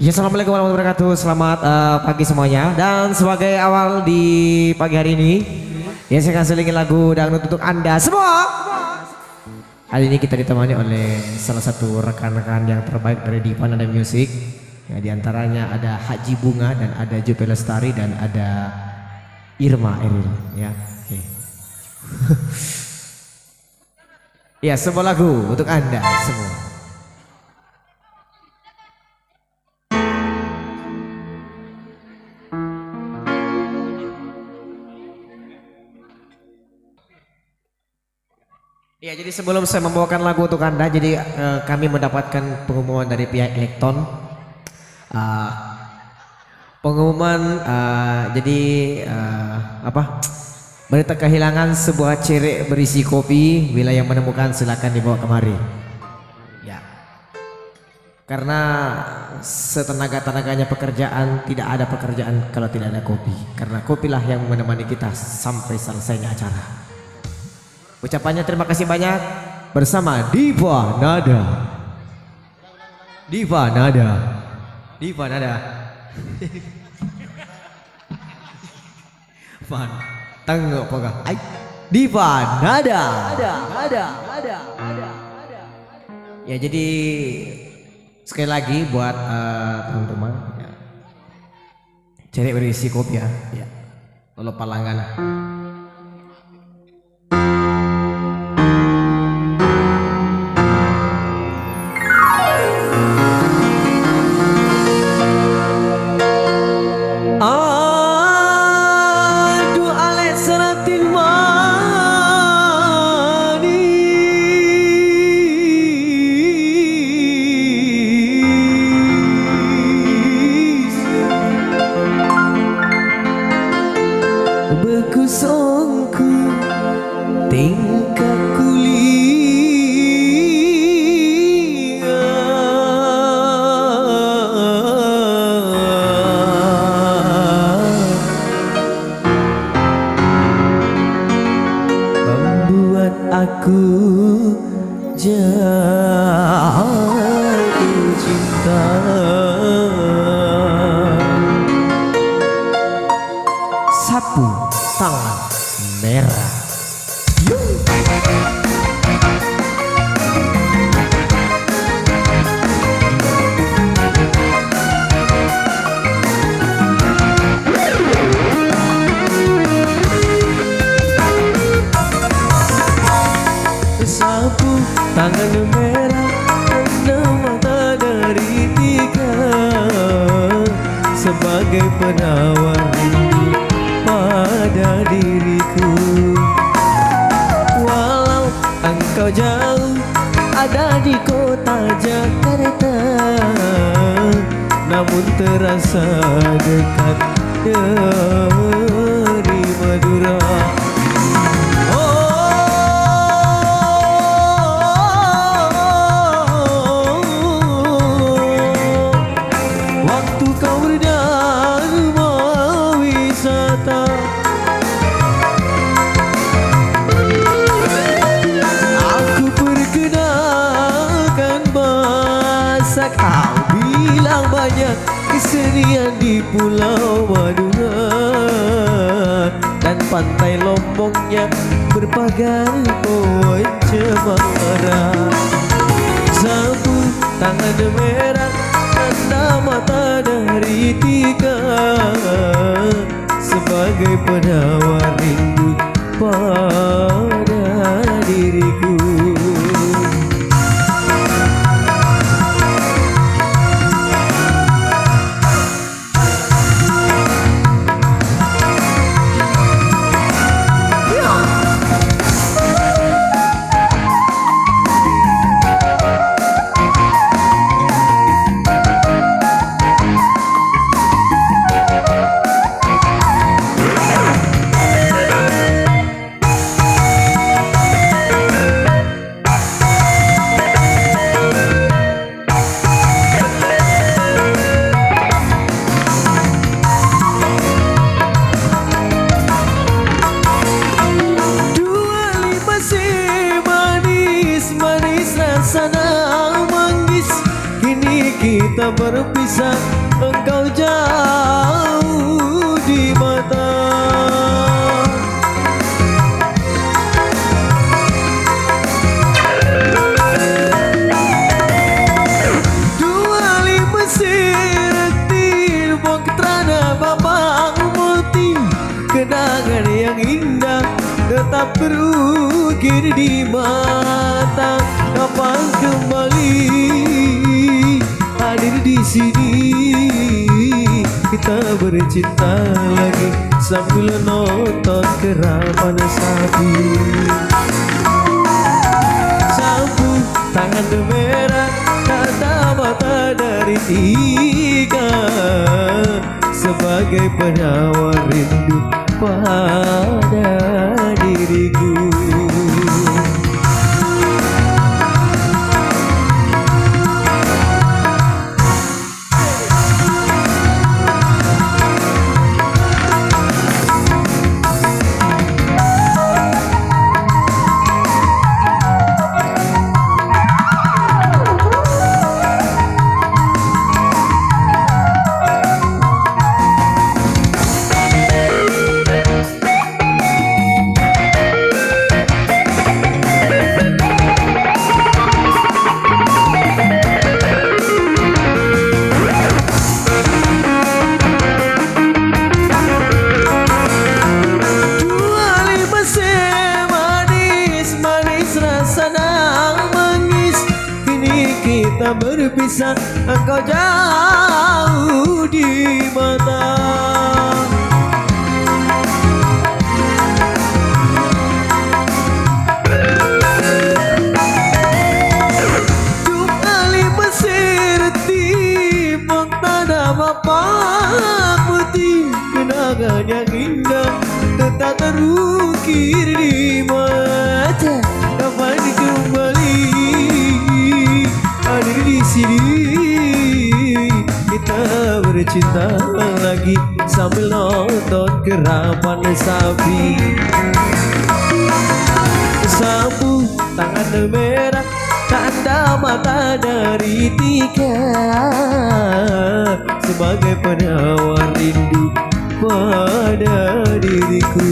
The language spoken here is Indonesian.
Ya, assalamualaikum warahmatullahi wabarakatuh. Selamat pagi semuanya. Dan sebagai awal di pagi hari ini, ya saya akan selingin lagu dangdut untuk Anda semua. Hari ini kita ditemani oleh salah satu rekan-rekan yang terbaik dari Diva Nada Music. Ya, di antaranya ada Haji Bunga dan ada Jupe Lestari dan ada Irma Eril. Ya, oke. Ya, sebuah lagu untuk Anda semua. Ya, jadi sebelum saya membawakan lagu untuk Anda, jadi kami mendapatkan pengumuman dari pihak Elektron. Pengumuman jadi berita kehilangan sebuah cerek berisi kopi. Bila yang menemukan silakan dibawa kemari. Ya, karena setenaga-tenaganya pekerjaan, tidak ada pekerjaan kalau tidak ada kopi. Karena kopilah yang menemani kita sampai selesainya acara. Ucapannya terima kasih banyak bersama Diva Nada. Diva Nada. Diva Nada. Fan. Tengok pokok. Diva Nada. Ada. Ya, jadi sekali lagi buat teman-teman ya. Cari berisi kopi ya. Ya. Lalu palangan. Bekusongku tingkah kuliah membuat aku jatuh cinta. Sapu tangan merah. Sapu tangan merah, enam mata dari tiga, sebagai penawar pada diriku. Walau engkau jauh ada di kota Jakarta, namun terasa dekat dari Madura. Waktu kau berdharma wisata, aku perkenalkan bahasa kau bilang banyak kesenian di Pulau Madura, dan pantai Lomboknya berpagar pohon cemara. Sapu tangan merah, tanda mata dari tiga, sebagai penawar rindu pada diriku. berbisa engkau jauh di mata. Dua lima sirti boktrana babang moti, kenangan yang indah tetap terukir di mata. Kapan kembali hadir di sini, kita bercinta lagi sambil nonton kerapan sapi. Sapu tangan merah, kata mata dari tiga, sebagai penawar rindu pada diriku. Kita berpisah, engkau jauh di mata. Jumali Mesir timur tanah bapak putih, kenangan yang indah tetap terukir di mata. Kapan kembali hadir di sini, kita bercinta lagi sambil nonton kerapan sapi. Sapu tangan merah, tanda mata dari tiga, sebagai penawar rindu pada diriku.